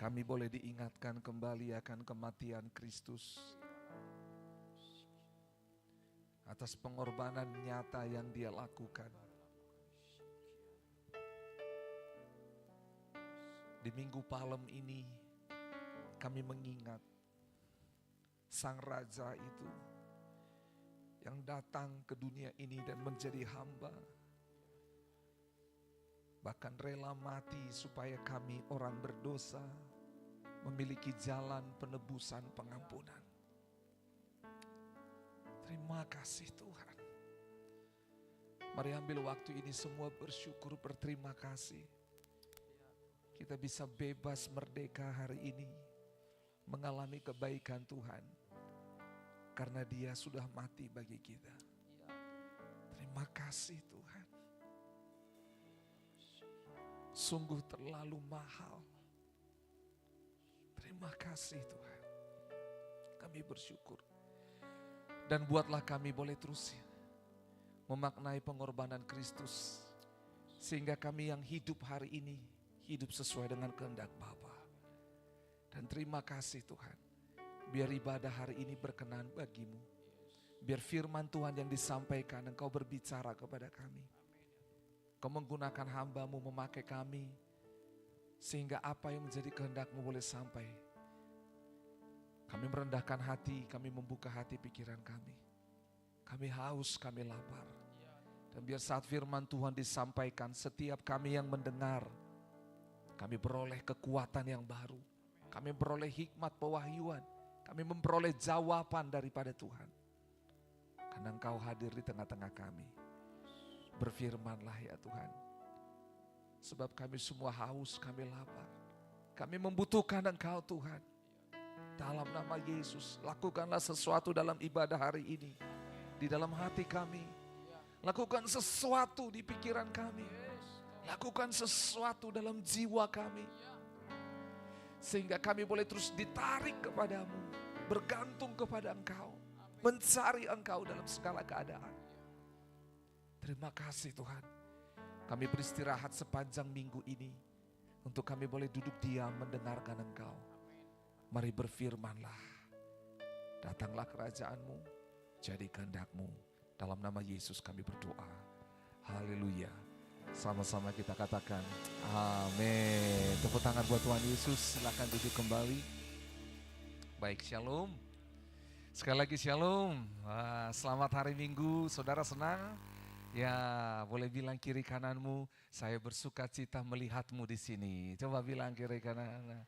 Kami boleh diingatkan kembali akan kematian Kristus, atas pengorbanan nyata yang Dia lakukan. Di Minggu Palem ini kami mengingat Sang Raja itu yang datang ke dunia ini dan menjadi hamba, bahkan rela mati supaya kami orang berdosa memiliki jalan penebusan pengampunan. Terima kasih Tuhan. Mari ambil waktu ini semua bersyukur, berterima kasih. Kita bisa bebas merdeka hari ini mengalami kebaikan Tuhan karena Dia sudah mati bagi kita. Terima kasih Tuhan. Sungguh terlalu mahal. Terima kasih Tuhan. Kami bersyukur. Dan buatlah kami boleh terus memaknai pengorbanan Kristus, sehingga kami yang hidup hari ini hidup sesuai dengan kehendak Bapa. Dan terima kasih Tuhan, biar ibadah hari ini berkenan bagimu. Biar firman Tuhan yang disampaikan Engkau berbicara kepada kami. Kau menggunakan hamba-Mu memakai kami, sehingga apa yang menjadi kehendak-Mu boleh sampai. Kami merendahkan hati, kami membuka hati pikiran kami. Kami haus, kami lapar. Dan biar saat firman Tuhan disampaikan, setiap kami yang mendengar, kami beroleh kekuatan yang baru. Kami beroleh hikmat pewahyuan. Kami memperoleh jawaban daripada Tuhan. Karena Engkau hadir di tengah-tengah kami. Berfirmanlah ya Tuhan. Sebab kami semua haus, kami lapar. Kami membutuhkan Engkau Tuhan. Dalam nama Yesus, lakukanlah sesuatu dalam ibadah hari ini. Di dalam hati kami. Lakukan sesuatu di pikiran kami. Lakukan sesuatu dalam jiwa kami. Sehingga kami boleh terus ditarik kepadamu. Bergantung kepada Engkau. Mencari Engkau dalam segala keadaan. Terima kasih Tuhan. Kami beristirahat sepanjang minggu ini. Untuk kami boleh duduk diam mendengarkan Engkau. Mari berfirmanlah. Datanglah kerajaan-Mu. Jadi kehendak-Mu. Dalam nama Yesus kami berdoa. Haleluya. Sama-sama kita katakan amin. Tepuk tangan buat Tuhan Yesus. Silakan duduk kembali. Baik, shalom. Sekali lagi shalom. Wah, selamat hari Minggu. Saudara senang? Ya, boleh bilang kiri kananmu, saya bersuka cita melihatmu di sini. Coba bilang kiri kanan.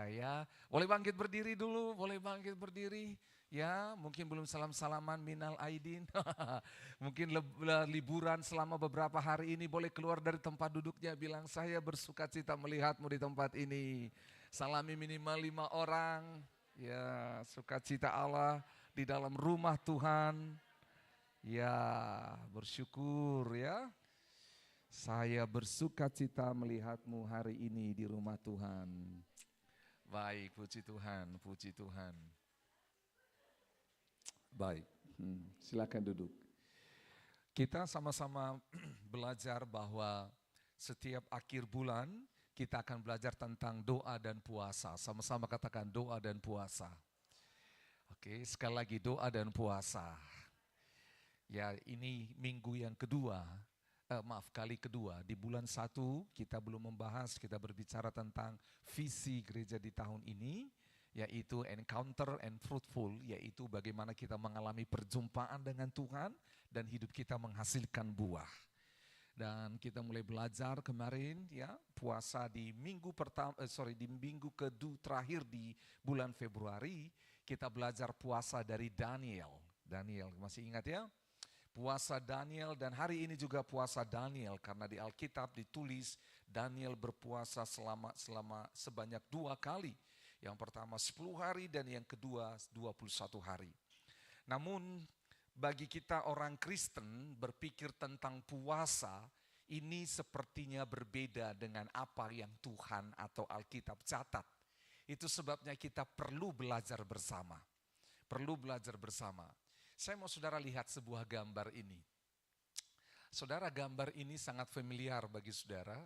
Ya, boleh bangkit berdiri dulu, boleh bangkit berdiri. Ya, mungkin belum salam-salaman minal aidin. Mungkin liburan selama beberapa hari ini, boleh keluar dari tempat duduknya bilang saya bersuka cita melihatmu di tempat ini. Salami minimal 5 orang. Ya, sukacita Allah di dalam rumah Tuhan. Ya, bersyukur ya. Saya bersuka cita melihatmu hari ini di rumah Tuhan. Baik, puji Tuhan, puji Tuhan. Baik, silakan duduk. Kita sama-sama belajar bahwa setiap akhir bulan kita akan belajar tentang doa dan puasa. Sama-sama katakan doa dan puasa. Oke, sekali lagi doa dan puasa. Ya, ini minggu yang kedua. Kali kedua, di bulan 1 kita belum membahas, kita berbicara tentang visi gereja di tahun ini, yaitu encounter and fruitful, yaitu bagaimana kita mengalami perjumpaan dengan Tuhan dan hidup kita menghasilkan buah. Dan kita mulai belajar kemarin ya, puasa di minggu di minggu kedua terakhir di bulan Februari, kita belajar puasa dari Daniel. Daniel, masih ingat ya? Puasa Daniel, dan hari ini juga puasa Daniel karena di Alkitab ditulis Daniel berpuasa sebanyak 2 kali. Yang pertama 10 hari dan yang kedua 21 hari. Namun bagi kita orang Kristen berpikir tentang puasa ini sepertinya berbeda dengan apa yang Tuhan atau Alkitab catat. Itu sebabnya kita perlu belajar bersama. Perlu belajar bersama. Saya mau saudara lihat sebuah gambar ini. Saudara, gambar ini sangat familiar bagi saudara.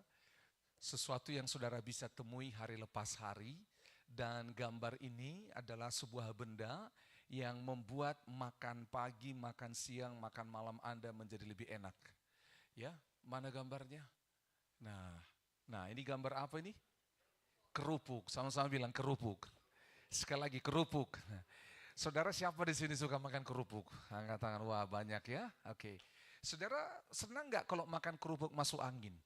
sesuatu yang saudara bisa temui hari lepas hari. Dan gambar ini adalah sebuah benda yang membuat makan pagi, makan siang, makan malam Anda menjadi lebih enak. Ya, mana gambarnya? Nah, ini gambar apa ini? Kerupuk, sama-sama bilang kerupuk. Sekali lagi kerupuk. Saudara siapa di sini suka makan kerupuk? Angkat tangan, wah banyak ya. Oke. Saudara senang nggak kalau makan kerupuk masuk angin?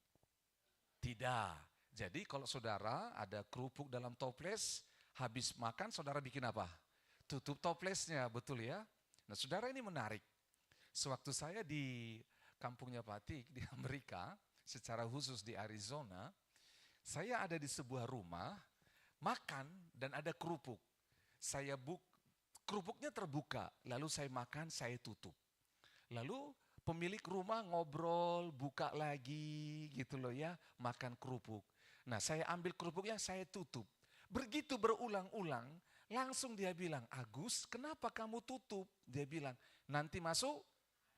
Tidak. Jadi kalau saudara ada kerupuk dalam toples, habis makan saudara bikin apa? Tutup toplesnya, betul ya? Nah saudara ini menarik. Sewaktu saya di kampungnya Patik di Amerika, secara khusus di Arizona, saya ada di sebuah rumah, makan dan ada kerupuk. Kerupuknya terbuka, lalu saya makan, saya tutup. Lalu pemilik rumah ngobrol, buka lagi gitu loh ya, makan kerupuk. Nah saya ambil kerupuknya, saya tutup. Begitu berulang-ulang, langsung dia bilang, Agus kenapa kamu tutup? Dia bilang, nanti masuk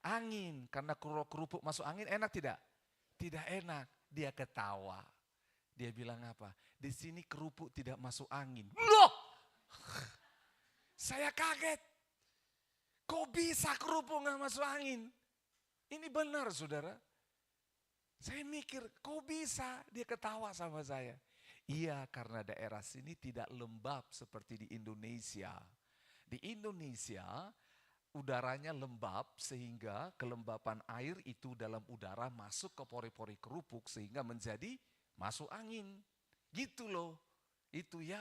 angin. Karena kerupuk masuk angin enak tidak? Tidak enak. Dia ketawa. Dia bilang apa? Di sini kerupuk tidak masuk angin. Loh! Saya kaget. Kok bisa kerupuk gak masuk angin? Ini benar saudara. Saya mikir, kok bisa? Dia ketawa sama saya. Iya, karena daerah sini tidak lembab seperti di Indonesia. Di Indonesia, udaranya lembab sehingga kelembapan air itu dalam udara masuk ke pori-pori kerupuk sehingga menjadi masuk angin. Gitu loh. Itu ya.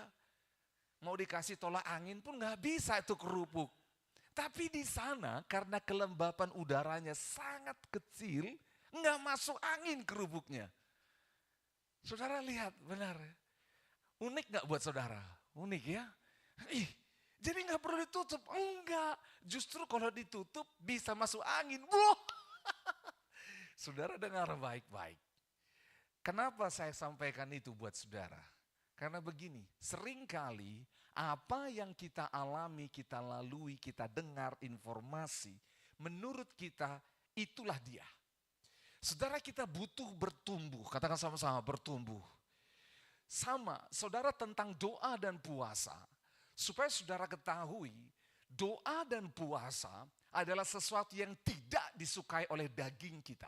Mau dikasih tolak angin pun gak bisa itu kerupuk. Tapi di sana karena kelembapan udaranya sangat kecil, nggak masuk angin kerupuknya. Saudara lihat, benar. Unik nggak buat saudara? Unik ya? Jadi nggak perlu ditutup? Enggak. Justru kalau ditutup bisa masuk angin. Wah. Saudara dengar baik-baik. Kenapa saya sampaikan itu buat saudara? Karena begini, seringkali apa yang kita alami, kita lalui, kita dengar informasi, menurut kita itulah dia. Saudara kita butuh bertumbuh, katakan sama-sama bertumbuh. Sama, saudara tentang doa dan puasa, supaya saudara ketahui, doa dan puasa adalah sesuatu yang tidak disukai oleh daging kita.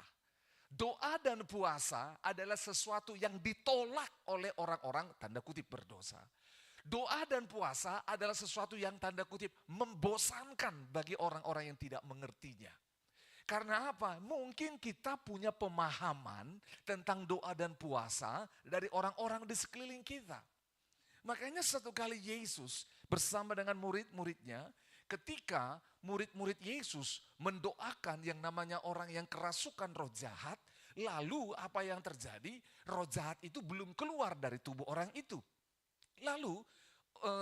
Doa dan puasa adalah sesuatu yang ditolak oleh orang-orang tanda kutip berdosa. Doa dan puasa adalah sesuatu yang tanda kutip membosankan bagi orang-orang yang tidak mengertinya. Karena apa? Mungkin kita punya pemahaman tentang doa dan puasa dari orang-orang di sekeliling kita. Makanya satu kali Yesus bersama dengan murid-muridnya, ketika murid-murid Yesus mendoakan yang namanya orang yang kerasukan roh jahat, lalu apa yang terjadi? Roh jahat itu belum keluar dari tubuh orang itu. Lalu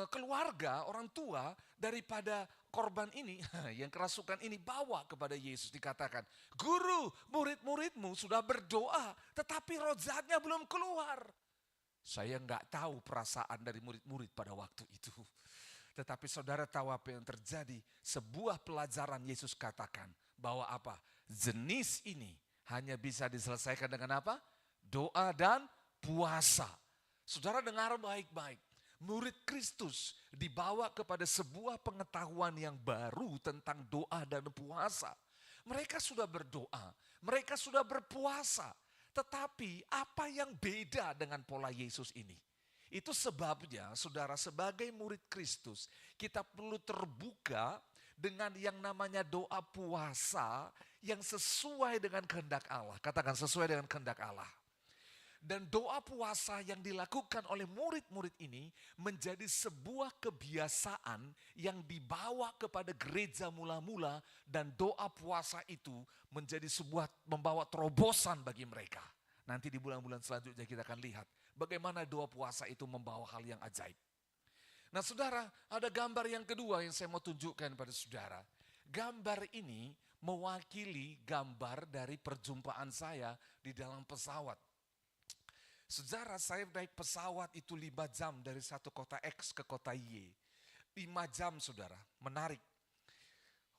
keluarga, orang tua daripada korban ini, yang kerasukan ini bawa kepada Yesus, dikatakan, Guru, murid-muridmu sudah berdoa, tetapi roh jahatnya belum keluar. Saya nggak tahu perasaan dari murid-murid pada waktu itu. Tetapi saudara tahu apa yang terjadi? Sebuah pelajaran Yesus katakan bahwa apa? Jenis ini hanya bisa diselesaikan dengan apa? Doa dan puasa. Saudara dengar baik-baik. Murid Kristus dibawa kepada sebuah pengetahuan yang baru tentang doa dan puasa. Mereka sudah berdoa, mereka sudah berpuasa. Tetapi apa yang beda dengan pola Yesus ini? Itu sebabnya saudara sebagai murid Kristus kita perlu terbuka dengan yang namanya doa puasa yang sesuai dengan kehendak Allah. Katakan sesuai dengan kehendak Allah. Dan doa puasa yang dilakukan oleh murid-murid ini menjadi sebuah kebiasaan yang dibawa kepada gereja mula-mula, dan doa puasa itu menjadi sebuah membawa terobosan bagi mereka. Nanti di bulan-bulan selanjutnya kita akan lihat bagaimana doa puasa itu membawa hal yang ajaib. Nah saudara, ada gambar yang kedua yang saya mau tunjukkan pada saudara. Gambar ini mewakili gambar dari perjumpaan saya di dalam pesawat. Saudara, saya naik pesawat itu 5 jam dari satu kota X ke kota Y. 5 jam saudara, menarik.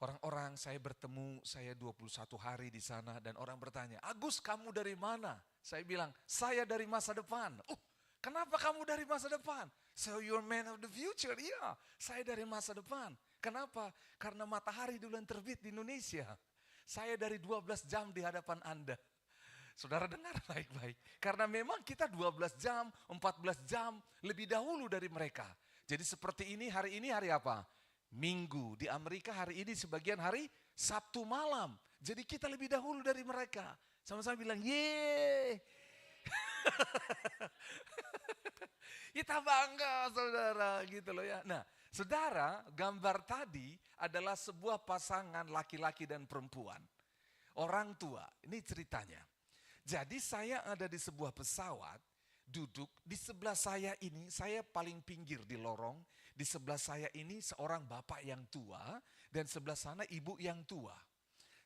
Orang-orang saya bertemu, saya 21 hari di sana dan orang bertanya, Agus kamu dari mana? Saya bilang, saya dari masa depan. Oh, kenapa kamu dari masa depan? So you're man of the future. Iya, saya dari masa depan. Kenapa? Karena matahari duluan terbit di Indonesia. Saya dari 12 jam di hadapan Anda. Saudara dengar baik-baik. Karena memang kita 12 jam, 14 jam lebih dahulu dari mereka. Jadi seperti ini hari apa? Minggu. Di Amerika hari ini sebagian hari Sabtu malam. Jadi kita lebih dahulu dari mereka. Sama-sama bilang, yeay. Kita bangga saudara gitu loh ya. Nah saudara, gambar tadi adalah sebuah pasangan laki-laki dan perempuan. Orang tua, ini ceritanya. Jadi saya ada di sebuah pesawat, duduk di sebelah saya ini, saya paling pinggir di lorong. Di sebelah saya ini seorang bapak yang tua dan sebelah sana ibu yang tua.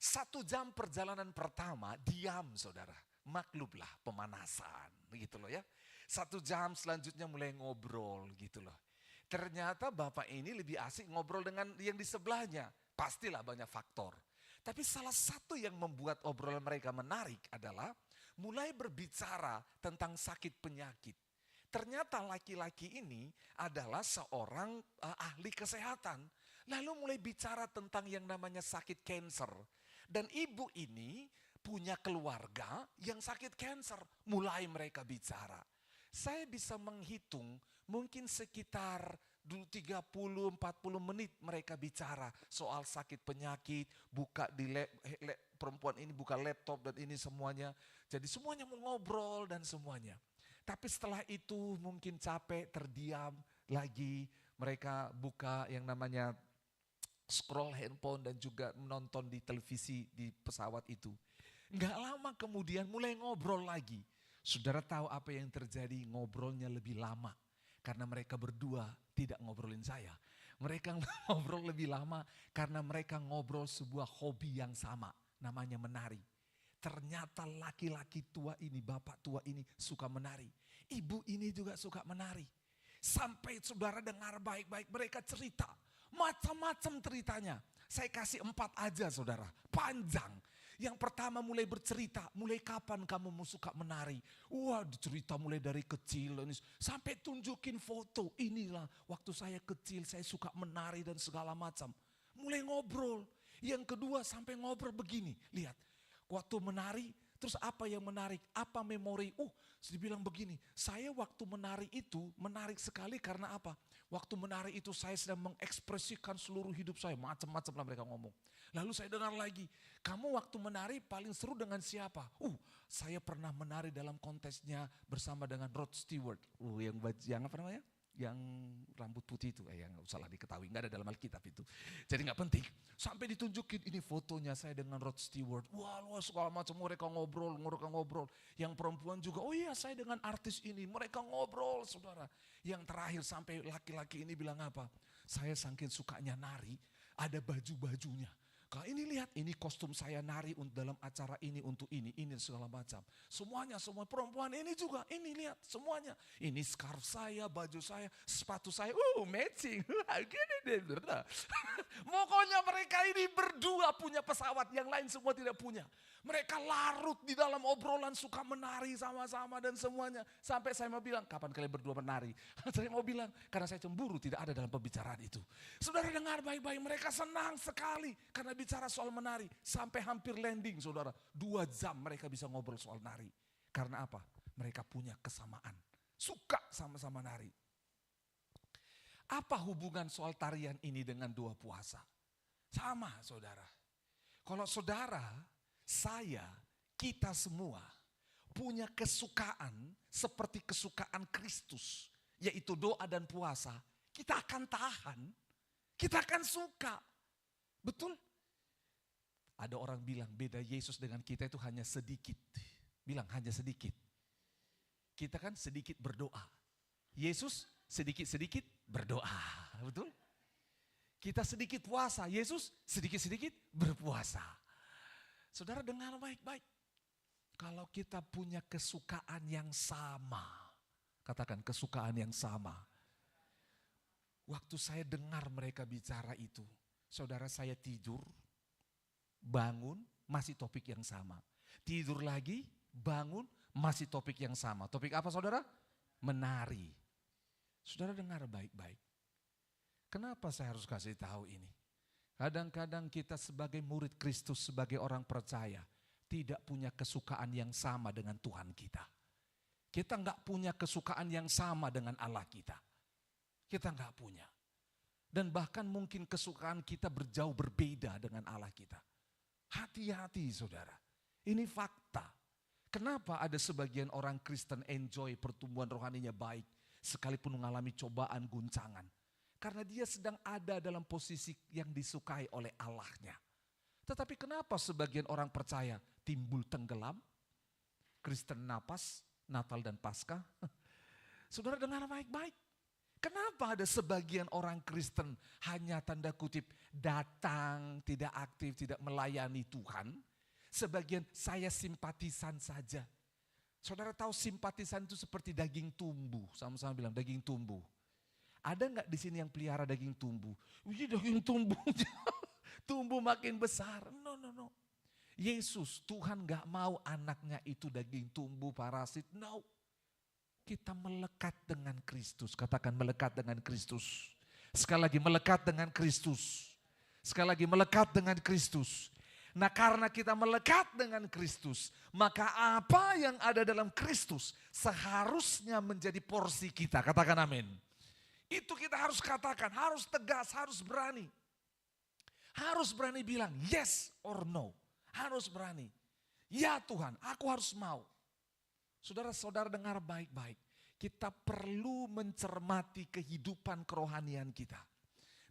1 jam perjalanan pertama diam saudara, maklumlah pemanasan gitu loh ya. 1 jam selanjutnya mulai ngobrol gitu loh. Ternyata bapak ini lebih asik ngobrol dengan yang di sebelahnya. Pastilah banyak faktor. Tapi salah satu yang membuat obrolan mereka menarik adalah mulai berbicara tentang sakit penyakit. Ternyata laki-laki ini adalah seorang ahli kesehatan. Lalu mulai bicara tentang yang namanya sakit kanker. Dan ibu ini punya keluarga yang sakit kanker. Mulai mereka bicara. Saya bisa menghitung mungkin sekitar 30-40 menit mereka bicara soal sakit penyakit, buka di perempuan ini buka laptop dan ini semuanya. Jadi semuanya mau ngobrol dan semuanya. Tapi setelah itu mungkin capek, terdiam lagi, mereka buka yang namanya scroll handphone dan juga menonton di televisi di pesawat itu. Nggak lama kemudian mulai ngobrol lagi. Saudara tahu apa yang terjadi? Ngobrolnya lebih lama. Karena mereka berdua tidak ngobrolin saya. Mereka ngobrol lebih lama karena mereka ngobrol sebuah hobi yang sama. Namanya menari. Ternyata laki-laki tua ini, bapak tua ini suka menari. Ibu ini juga suka menari. Sampai saudara dengar baik-baik mereka cerita. Macam-macam ceritanya. Saya kasih 4 aja saudara. Panjang. Yang pertama mulai bercerita, mulai kapan kamu mau suka menari? Wah cerita mulai dari kecil, sampai tunjukin foto. Inilah waktu saya kecil saya suka menari dan segala macam. Mulai ngobrol. Yang kedua sampai ngobrol begini, lihat. Waktu menari, terus apa yang menarik? Apa memori? Dibilang begini, saya waktu menari itu menarik sekali karena apa? Waktu menari itu saya sedang mengekspresikan seluruh hidup saya. Macam-macam lah mereka ngomong. Lalu saya dengar lagi, kamu waktu menari paling seru dengan siapa? Saya pernah menari dalam kontesnya bersama dengan Rod Stewart. Yang apa namanya? Yang rambut putih itu, yang gak usah lah diketahui, gak ada dalam Alkitab itu. Jadi gak penting. Sampai ditunjukin ini fotonya saya dengan Rod Stewart. Wah segala macam mereka ngobrol. Yang perempuan juga, oh iya saya dengan artis ini, mereka ngobrol saudara. Yang terakhir sampai laki-laki ini bilang apa? Saya saking sukanya nari, ada baju-bajunya. Kalau ini lihat, ini kostum saya nari untuk dalam acara ini, untuk ini segala macam. Semuanya, semua perempuan ini juga, ini lihat semuanya. Ini scarf saya, baju saya, sepatu saya, matching. Pokoknya mereka ini berdua punya pesawat, yang lain semua tidak punya. Mereka larut di dalam obrolan, suka menari sama-sama dan semuanya. Sampai saya mau bilang, kapan kalian berdua menari? Saya mau bilang, karena saya cemburu tidak ada dalam pembicaraan itu. Saudara dengar baik-baik, mereka senang sekali karena bicara soal menari. Sampai hampir landing saudara, 2 jam mereka bisa ngobrol soal nari. Karena apa? Mereka punya kesamaan, suka sama-sama nari. Apa hubungan soal tarian ini dengan 2 puasa? Sama saudara. Kalau saudara, saya, kita semua punya kesukaan seperti kesukaan Kristus, yaitu doa dan puasa, kita akan tahan, kita akan suka. Betul? Ada orang bilang beda Yesus dengan kita itu hanya sedikit. Bilang hanya sedikit. Kita kan sedikit berdoa. Yesus sedikit-sedikit berdoa. Betul? Kita sedikit puasa, Yesus sedikit-sedikit berpuasa. Saudara dengar baik-baik. Kalau kita punya kesukaan yang sama. Katakan kesukaan yang sama. Waktu saya dengar mereka bicara itu. Saudara saya tidur, bangun, masih topik yang sama. Tidur lagi, bangun, Masih topik yang sama. Topik apa saudara? Menari. Saudara dengar baik-baik. Kenapa saya harus kasih tahu ini? Kadang-kadang kita sebagai murid Kristus, sebagai orang percaya, tidak punya kesukaan yang sama dengan Tuhan kita. Kita enggak punya kesukaan yang sama dengan Allah kita. Kita enggak punya. Dan bahkan mungkin kesukaan kita berjauh berbeda dengan Allah kita. Hati-hati saudara, ini fakta. Kenapa ada sebagian orang Kristen enjoy pertumbuhan rohaninya baik, sekalipun mengalami cobaan, guncangan? Karena dia sedang ada dalam posisi yang disukai oleh Allahnya. Tetapi kenapa sebagian orang percaya timbul tenggelam? Kristen napas, Natal dan Paskah. Saudara dengar baik-baik. Kenapa ada sebagian orang Kristen hanya tanda kutip datang, tidak aktif, tidak melayani Tuhan. Sebagian saya simpatisan saja. Saudara tahu simpatisan itu seperti daging tumbuh. Sama-sama bilang daging tumbuh. Ada nggak di sini yang pelihara daging tumbuh? Wih, daging tumbuh tumbuh makin besar. No. Yesus, Tuhan nggak mau anaknya itu daging tumbuh parasit. No. Kita melekat dengan Kristus. Katakan melekat dengan Kristus. Sekali lagi melekat dengan Kristus. Sekali lagi melekat dengan Kristus. Nah karena kita melekat dengan Kristus, maka apa yang ada dalam Kristus seharusnya menjadi porsi kita. Katakan amin. Itu kita harus katakan, harus tegas, harus berani. Harus berani bilang yes or no. Harus berani. Ya Tuhan, aku harus mau. Saudara-saudara dengar baik-baik. Kita perlu mencermati kehidupan kerohanian kita.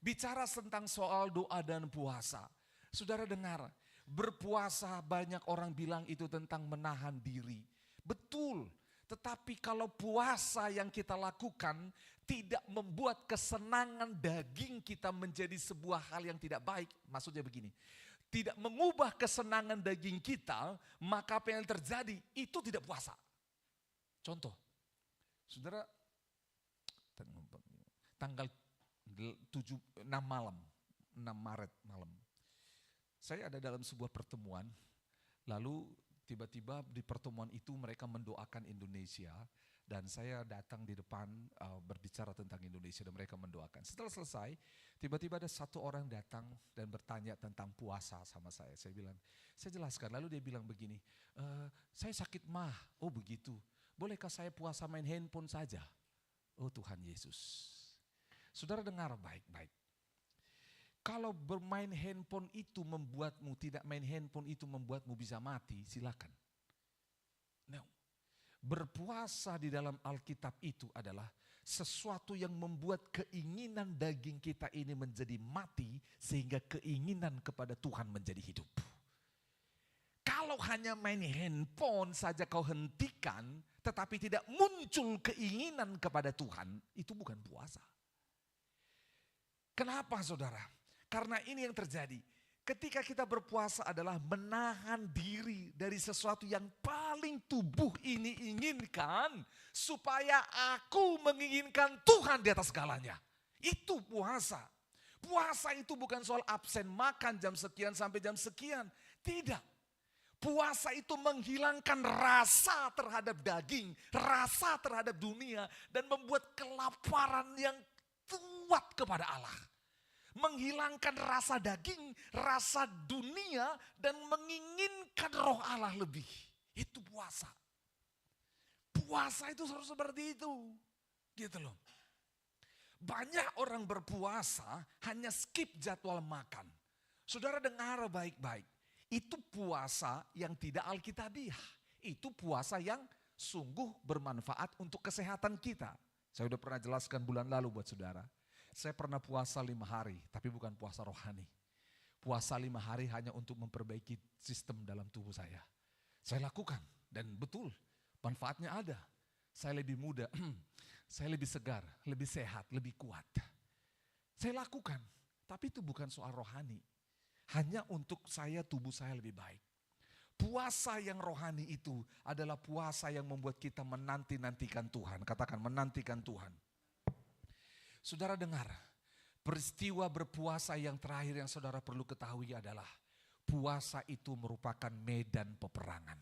Bicara tentang soal doa dan puasa. Saudara dengar, berpuasa banyak orang bilang itu tentang menahan diri. Betul, tetapi kalau puasa yang kita lakukan tidak membuat kesenangan daging kita menjadi sebuah hal yang tidak baik. Maksudnya begini, tidak mengubah kesenangan daging kita, maka apa yang terjadi itu tidak puasa. Contoh, saudara, tanggal 6 Maret malam, saya ada dalam sebuah pertemuan, lalu tiba-tiba di pertemuan itu mereka mendoakan Indonesia, dan saya datang di depan berbicara tentang Indonesia dan mereka mendoakan. Setelah selesai, tiba-tiba ada satu orang datang dan bertanya tentang puasa sama saya. Saya bilang, saya jelaskan, lalu dia bilang begini, saya sakit mah. Oh begitu. Bolehkah saya puasa main handphone saja? Oh Tuhan Yesus. Saudara dengar baik-baik. Kalau bermain handphone itu membuatmu, tidak main handphone itu membuatmu bisa mati, silakan. No. Berpuasa di dalam Alkitab itu adalah sesuatu yang membuat keinginan daging kita ini menjadi mati, sehingga keinginan kepada Tuhan menjadi hidup. Kalau hanya main handphone saja kau hentikan, tetapi tidak muncul keinginan kepada Tuhan, itu bukan puasa. Kenapa saudara? Karena ini yang terjadi. Ketika kita berpuasa adalah menahan diri dari sesuatu yang paling tubuh ini inginkan, supaya aku menginginkan Tuhan di atas segalanya. Itu puasa. Puasa itu bukan soal absen makan jam sekian sampai jam sekian. Tidak. Puasa itu menghilangkan rasa terhadap daging, rasa terhadap dunia, dan membuat kelaparan yang kuat kepada Allah. Menghilangkan rasa daging, rasa dunia, dan menginginkan roh Allah lebih. Itu puasa. Puasa itu harus seperti itu. Gitu loh. Banyak orang berpuasa hanya skip jadwal makan. Saudara dengar baik-baik. Itu puasa yang tidak alkitabiah. Itu puasa yang sungguh bermanfaat untuk kesehatan kita. Saya sudah pernah jelaskan bulan lalu buat saudara. Saya pernah puasa 5 hari, tapi bukan puasa rohani. Puasa 5 hari hanya untuk memperbaiki sistem dalam tubuh saya. Saya lakukan dan betul manfaatnya ada. Saya lebih muda, saya lebih segar, lebih sehat, lebih kuat. Saya lakukan, tapi itu bukan soal rohani. Hanya untuk tubuh saya lebih baik. Puasa yang rohani itu adalah puasa yang membuat kita menanti-nantikan Tuhan. Katakan menantikan Tuhan. Saudara dengar, peristiwa berpuasa yang terakhir yang saudara perlu ketahui adalah puasa itu merupakan medan peperangan.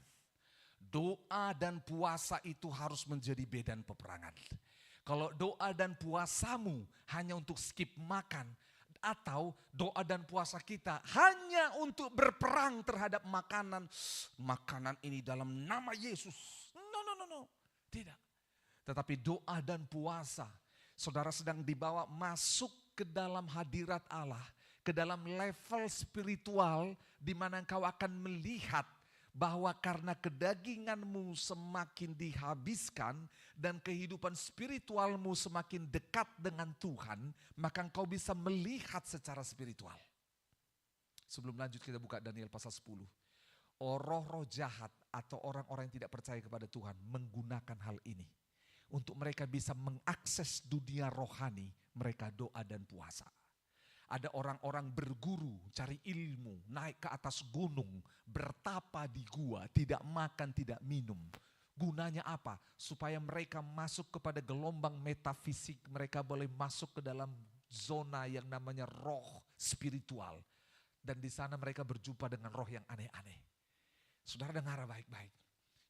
Doa dan puasa itu harus menjadi medan peperangan. Kalau doa dan puasamu hanya untuk skip makan, atau doa dan puasa kita hanya untuk berperang terhadap makanan. Makanan ini dalam nama Yesus. No. Tidak. Tetapi doa dan puasa, saudara sedang dibawa masuk ke dalam hadirat Allah, ke dalam level spiritual di mana engkau akan melihat bahwa karena kedaginganmu semakin dihabiskan dan kehidupan spiritualmu semakin dekat dengan Tuhan, maka engkau bisa melihat secara spiritual. Sebelum lanjut kita buka Daniel pasal 10. Roh-roh jahat atau orang-orang yang tidak percaya kepada Tuhan menggunakan hal ini. Untuk mereka bisa mengakses dunia rohani, mereka doa dan puasa. Ada orang-orang berguru, cari ilmu, naik ke atas gunung, bertapa di gua, tidak makan, tidak minum. Gunanya apa? Supaya mereka masuk kepada gelombang metafisik, mereka boleh masuk ke dalam zona yang namanya roh spiritual. Dan di sana mereka berjumpa dengan roh yang aneh-aneh. Saudara dengar baik-baik.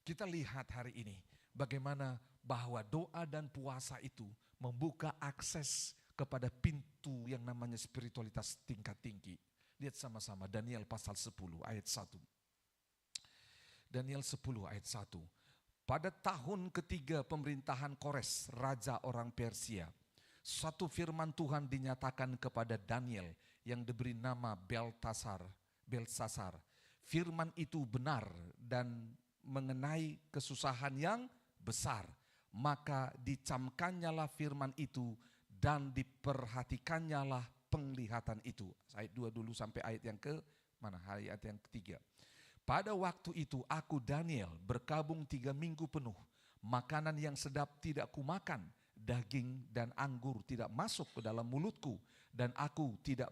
Kita lihat hari ini bagaimana bahwa doa dan puasa itu membuka akses kepada pintu yang namanya spiritualitas tingkat tinggi. Lihat sama-sama Daniel pasal 10 ayat 1. Daniel 10 ayat 1. Pada tahun ketiga pemerintahan Kores, raja orang Persia, satu firman Tuhan dinyatakan kepada Daniel yang diberi nama Belsasar. Firman itu benar dan mengenai kesusahan yang besar. Maka dicamkannyalah firman itu dan diperhatikannyalah penglihatan itu. Ayat 2 dulu sampai ayat yang ke mana? Ayat yang ketiga. Pada waktu itu aku Daniel berkabung 3 minggu penuh. Makanan yang sedap tidak kumakan, daging dan anggur tidak masuk ke dalam mulutku, dan aku tidak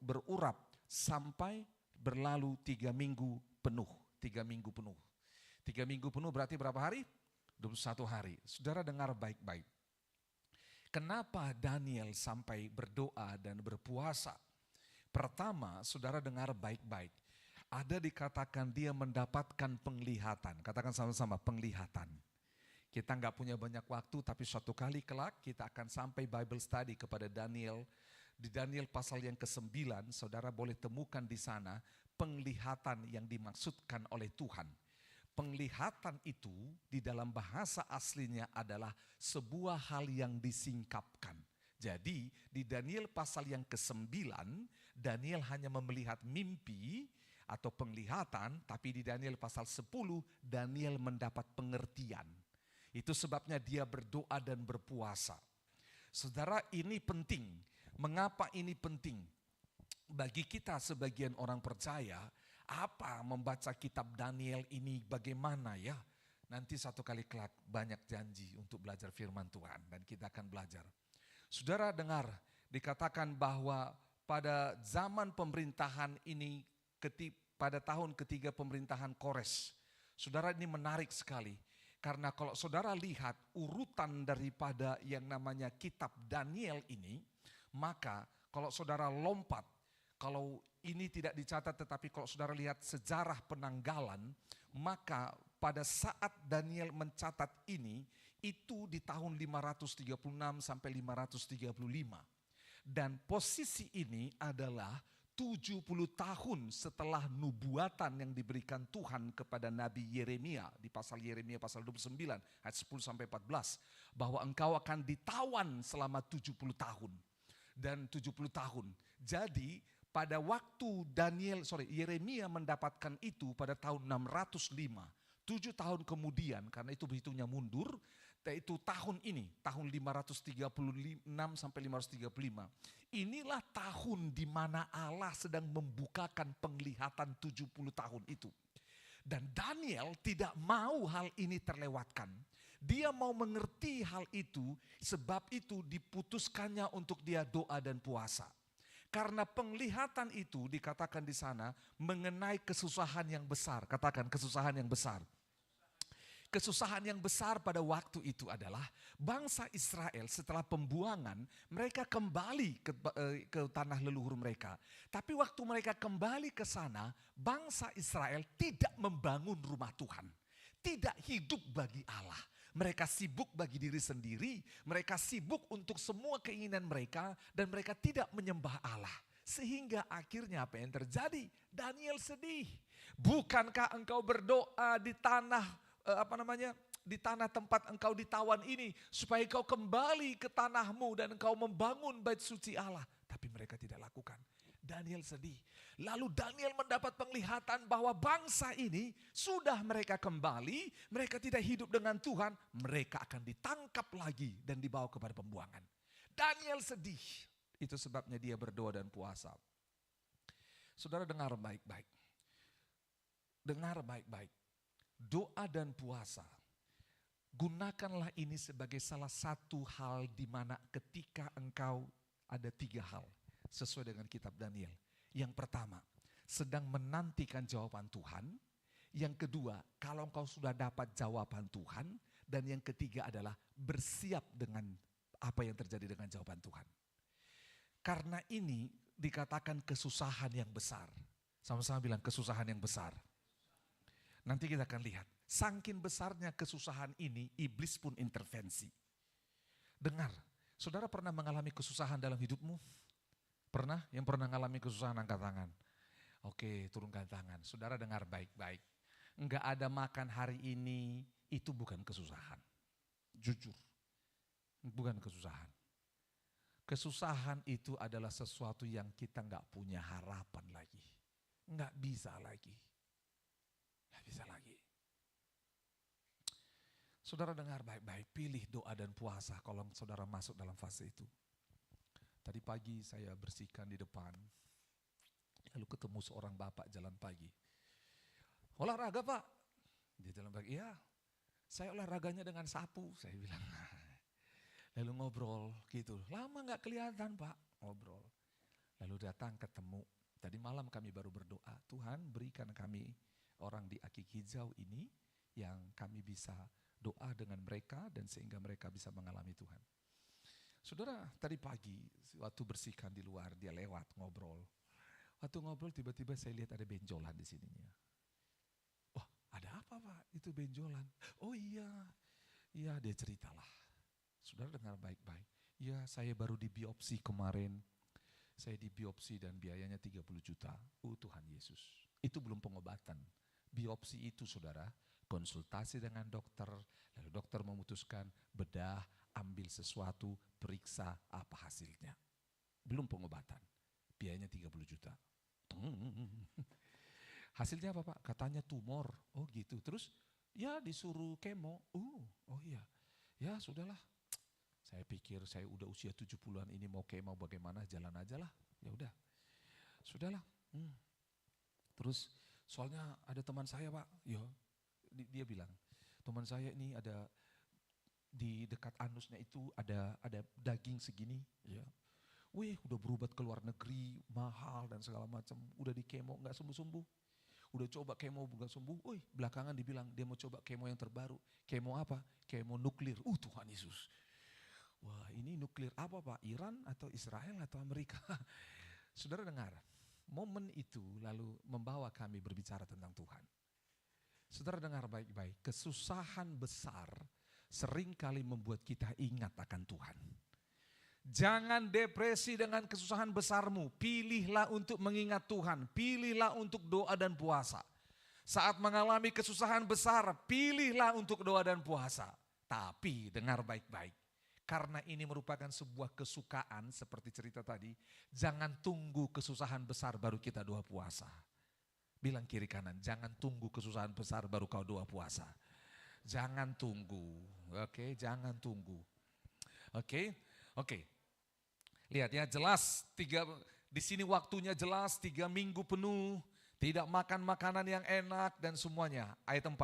berurap sampai berlalu 3 minggu penuh. 3 minggu penuh. 3 minggu penuh berarti berapa hari? 21 hari. Saudara dengar baik-baik. Kenapa Daniel sampai berdoa dan berpuasa? Pertama, saudara dengar baik-baik. Ada dikatakan dia mendapatkan penglihatan. Katakan sama-sama, penglihatan. Kita nggak punya banyak waktu, tapi suatu kali kelak kita akan sampai Bible study kepada Daniel. Di Daniel pasal yang ke-9, saudara boleh temukan di sana penglihatan yang dimaksudkan oleh Tuhan. Penglihatan itu di dalam bahasa aslinya adalah sebuah hal yang disingkapkan. Jadi di Daniel pasal yang ke-9, Daniel hanya melihat mimpi atau penglihatan, tapi di Daniel pasal 10, Daniel mendapat pengertian. Itu sebabnya dia berdoa dan berpuasa. Saudara, ini penting. Mengapa ini penting? Bagi kita sebagian orang percaya, apa membaca kitab Daniel ini bagaimana ya? Nanti satu kali kelak banyak janji untuk belajar firman Tuhan dan kita akan belajar. Saudara dengar, dikatakan bahwa pada zaman pemerintahan ini, pada tahun ketiga pemerintahan Kores, saudara ini menarik sekali. Karena kalau saudara lihat urutan daripada yang namanya kitab Daniel ini, maka kalau saudara lompat, kalau ini tidak dicatat tetapi kalau saudara lihat sejarah penanggalan, maka pada saat Daniel mencatat ini, itu di tahun 536 sampai 535. Dan posisi ini adalah 70 tahun setelah nubuatan yang diberikan Tuhan kepada Nabi Yeremia di pasal Yeremia pasal 29 ayat 10 sampai 14 bahwa engkau akan ditawan selama 70 tahun dan 70 tahun. Jadi pada waktu Yeremia mendapatkan itu pada tahun 605, 7 tahun kemudian, karena itu berhitungnya mundur, yaitu tahun ini, tahun 536 sampai 535. Inilah tahun di mana Allah sedang membukakan penglihatan 70 tahun itu. Dan Daniel tidak mau hal ini terlewatkan. Dia mau mengerti hal itu, sebab itu diputuskannya untuk dia doa dan puasa. Karena penglihatan itu dikatakan di sana mengenai kesusahan yang besar. Katakan kesusahan yang besar. Kesusahan yang besar pada waktu itu adalah bangsa Israel setelah pembuangan mereka kembali ke tanah leluhur mereka. Tapi waktu mereka kembali ke sana, bangsa Israel tidak membangun rumah Tuhan. tidak hidup bagi Allah. Mereka sibuk bagi diri sendiri, mereka sibuk untuk semua keinginan mereka, dan mereka tidak menyembah Allah. Sehingga akhirnya apa yang terjadi? Daniel sedih. Bukankah engkau berdoa di tanah, di tanah tempat engkau ditawan ini, supaya engkau kembali ke tanahmu dan engkau membangun bait suci Allah. Tapi mereka tidak lakukan. Daniel sedih. Lalu Daniel mendapat penglihatan bahwa bangsa ini sudah mereka kembali, mereka tidak hidup dengan Tuhan, mereka akan ditangkap lagi dan dibawa kepada pembuangan. Daniel sedih. Itu sebabnya dia berdoa dan puasa. Saudara dengar baik-baik. Dengar baik-baik. Doa dan puasa. Gunakanlah ini sebagai salah satu hal di mana ketika engkau ada 3 hal sesuai dengan kitab Daniel. Yang pertama, sedang menantikan jawaban Tuhan. Yang kedua, kalau engkau sudah dapat jawaban Tuhan. Dan yang ketiga adalah bersiap dengan apa yang terjadi dengan jawaban Tuhan. Karena ini dikatakan kesusahan yang besar. Sama-sama bilang kesusahan yang besar. Nanti kita akan lihat. Saking besarnya kesusahan ini, iblis pun intervensi. Dengar, saudara pernah mengalami kesusahan dalam hidupmu? Pernah? Yang pernah mengalami kesusahan angkat tangan. Oke, turunkan tangan. Saudara dengar baik-baik. Enggak ada makan hari ini, itu bukan kesusahan. Jujur, bukan kesusahan. Kesusahan itu adalah sesuatu yang kita enggak punya harapan lagi. Enggak bisa lagi. Enggak bisa lagi. Saudara dengar baik-baik, pilih doa dan puasa kalau saudara masuk dalam fase itu. Tadi pagi saya bersihkan di depan, lalu ketemu seorang bapak jalan pagi. Olahraga Pak? Dia jalan pagi, iya. Saya olahraganya dengan sapu, saya bilang. Lalu ngobrol gitu, lama gak kelihatan Pak, ngobrol. Lalu datang ketemu, tadi malam kami baru berdoa, Tuhan berikan kami orang di Akik Hijau ini yang kami bisa doa dengan mereka dan sehingga mereka bisa mengalami Tuhan. Saudara, tadi pagi waktu bersihkan di luar, dia lewat ngobrol. Waktu ngobrol tiba-tiba saya lihat ada benjolan di sininya. Wah, ada apa Pak? Itu benjolan. Oh iya, dia ceritalah. Saudara dengar baik-baik. Ya, saya baru dibiopsi kemarin. Saya dibiopsi dan biayanya 30 juta. Tuhan Yesus. Itu belum pengobatan. Biopsi itu saudara, konsultasi dengan dokter, lalu dokter memutuskan bedah, ambil sesuatu, periksa apa hasilnya. Belum pengobatan, biayanya 30 juta. Hasilnya apa Pak? Katanya tumor. Oh gitu, terus ya disuruh kemo. Oh iya, ya sudahlah. Saya pikir saya udah usia 70-an ini mau kemo bagaimana, jalan aja lah. Ya udah, sudahlah. Terus soalnya ada teman saya Pak, dia bilang, teman saya ini ada di dekat anusnya itu ada daging segini, ya. Wih, udah berobat ke luar negeri, mahal dan segala macam. Udah di kemo nggak sembuh-sembuh. Udah coba kemo nggak sembuh. Wih, belakangan dibilang dia mau coba kemo yang terbaru. Kemo apa? Kemo nuklir. Tuhan Yesus. Wah, ini nuklir apa Pak? Iran atau Israel atau Amerika? Saudara dengar, momen itu lalu membawa kami berbicara tentang Tuhan. Saudara dengar baik-baik, kesusahan besar seringkali membuat kita ingat akan Tuhan. Jangan depresi dengan kesusahan besarmu. Pilihlah untuk mengingat Tuhan. Pilihlah untuk doa dan puasa. Saat mengalami kesusahan besar, pilihlah untuk doa dan puasa. Tapi dengar baik-baik. Karena ini merupakan sebuah kesukaan seperti cerita tadi. Jangan tunggu kesusahan besar baru kita doa puasa. Bilang kiri kanan, jangan tunggu kesusahan besar baru kau doa puasa. Jangan tunggu, oke, jangan tunggu. Oke. Lihat ya, jelas di sini waktunya jelas 3 minggu penuh, tidak makan makanan yang enak dan semuanya. Ayat 4.